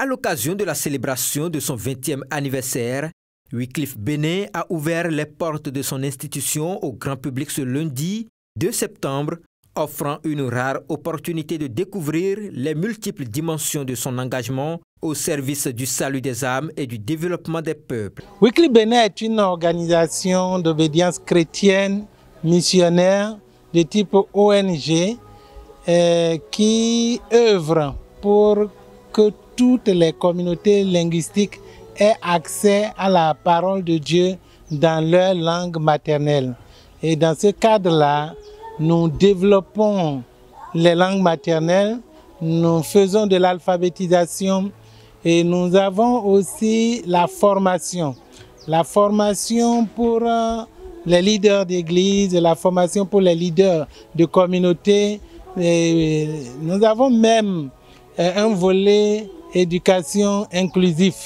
l'occasion de la célébration de son 20e anniversaire, Wycliffe Bénin a ouvert les portes de son institution au grand public ce lundi 2 septembre, offrant une rare opportunité de découvrir les multiples dimensions de son engagement au service du salut des âmes et du développement des peuples. Wycliffe Bénin est une organisation d'obédience chrétienne missionnaire de type ONG qui œuvre pour que toutes les communautés linguistiques aient accès à la parole de Dieu dans leur langue maternelle. Et dans ce cadre-là, nous développons les langues maternelles, nous faisons de l'alphabétisation et nous avons aussi la formation. La formation pour les leaders d'église, la formation pour les leaders de communautés. Et nous avons même un volet éducation inclusive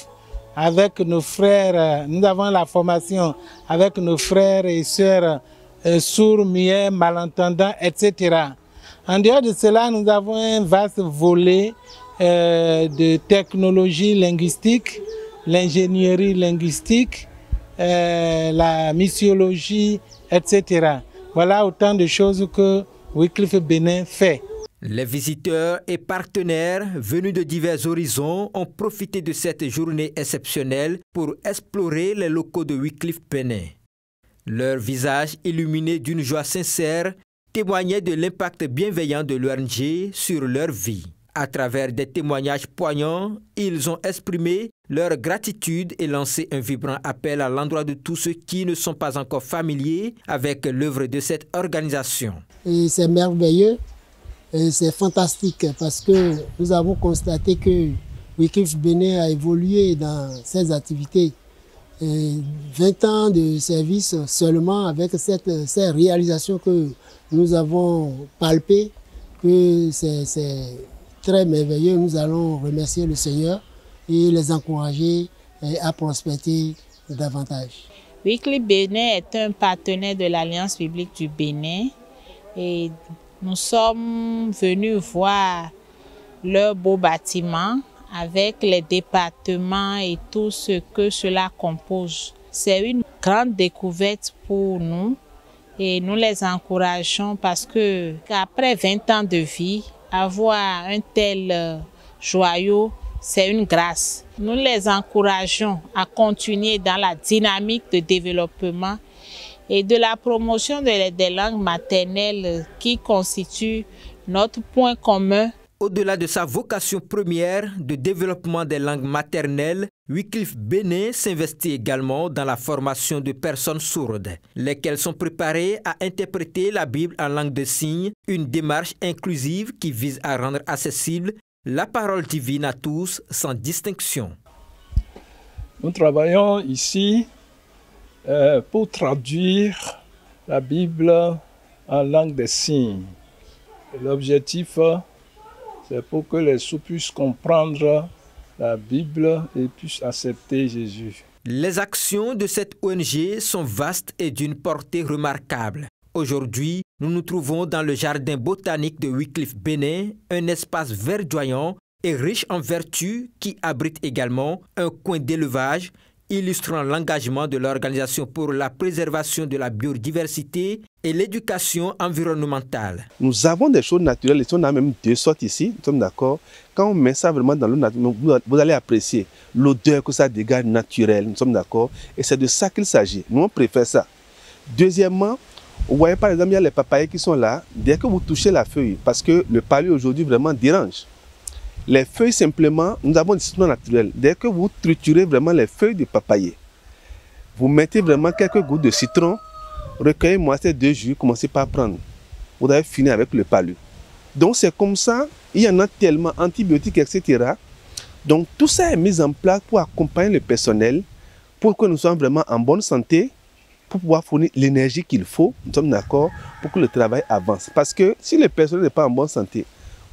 avec nos frères. Nous avons la formation avec nos frères et sœurs sourds, muets, malentendants, etc. En dehors de cela, nous avons un vaste volet de technologie linguistique, l'ingénierie linguistique, la missiologie, etc. Voilà autant de choses que Wycliffe Bénin fait. Les visiteurs et partenaires venus de divers horizons ont profité de cette journée exceptionnelle pour explorer les locaux de Wycliffe Bénin. Leurs visages illuminés d'une joie sincère témoignaient de l'impact bienveillant de l'ONG sur leur vie. À travers des témoignages poignants, ils ont exprimé leur gratitude et lancé un vibrant appel à l'endroit de tous ceux qui ne sont pas encore familiers avec l'œuvre de cette organisation. C'est merveilleux, c'est fantastique parce que nous avons constaté que Wycliffe Bénin a évolué dans ses activités. 20 ans de service seulement avec ces réalisations que nous avons palpées, que c'est très merveilleux. Nous allons remercier le Seigneur et les encourager à prospérer davantage. Wycliffe Bénin est un partenaire de l'Alliance biblique du Bénin et nous sommes venus voir leur beau bâtiment avec les départements et tout ce que cela compose. C'est une grande découverte pour nous et nous les encourageons parce qu'après 20 ans de vie, avoir un tel joyau, c'est une grâce. Nous les encourageons à continuer dans la dynamique de développement et de la promotion des langues maternelles qui constituent notre point commun. Au-delà de sa vocation première de développement des langues maternelles, Wycliffe Bénin s'investit également dans la formation de personnes sourdes, lesquelles sont préparées à interpréter la Bible en langue de signes, une démarche inclusive qui vise à rendre accessible la parole divine à tous sans distinction. Nous travaillons ici pour traduire la Bible en langue des signes. L'objectif, c'est pour que les sourds puissent comprendre la Bible et puissent accepter Jésus. Les actions de cette ONG sont vastes et d'une portée remarquable. Aujourd'hui, nous nous trouvons dans le jardin botanique de Wycliffe Bénin, un espace verdoyant et riche en vertus qui abrite également un coin d'élevage illustrant l'engagement de l'organisation pour la préservation de la biodiversité et l'éducation environnementale. Nous avons des choses naturelles, on a même 2 sortes ici, nous sommes d'accord. Quand on met ça vraiment dans l'eau naturelle, vous allez apprécier l'odeur que ça dégage naturelle, nous sommes d'accord. Et c'est de ça qu'il s'agit, nous on préfère ça. Deuxièmement, vous voyez par exemple, il y a les papayers qui sont là, dès que vous touchez la feuille, parce que le palu aujourd'hui vraiment dérange. Les feuilles simplement, nous avons des citrons naturels. Dès que vous triturez vraiment les feuilles de papayer, vous mettez vraiment quelques gouttes de citron, recueillez-moi ces 2 jus, commencez par prendre. Vous avez fini avec le palu. Donc c'est comme ça, il y en a tellement, antibiotiques, etc. Donc tout ça est mis en place pour accompagner le personnel, pour que nous soyons vraiment en bonne santé, pour pouvoir fournir l'énergie qu'il faut, nous sommes d'accord, pour que le travail avance. Parce que si le personnel n'est pas en bonne santé,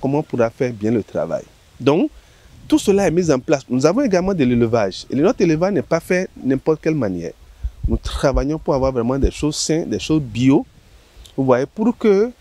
comment on pourra faire bien le travail? Donc, tout cela est mis en place. Nous avons également de l'élevage. Et notre élevage n'est pas fait n'importe quelle manière. Nous travaillons pour avoir vraiment des choses saines, des choses bio. Vous voyez, pour que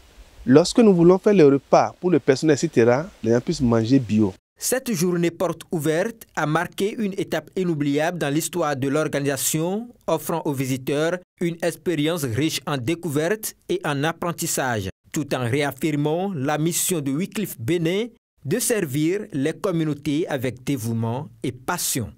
lorsque nous voulons faire les repas pour le personnel, etc., les gens puissent manger bio. Cette journée porte ouverte a marqué une étape inoubliable dans l'histoire de l'organisation, offrant aux visiteurs une expérience riche en découvertes et en apprentissage, tout en réaffirmant la mission de Wycliffe Bénin de servir les communautés avec dévouement et passion.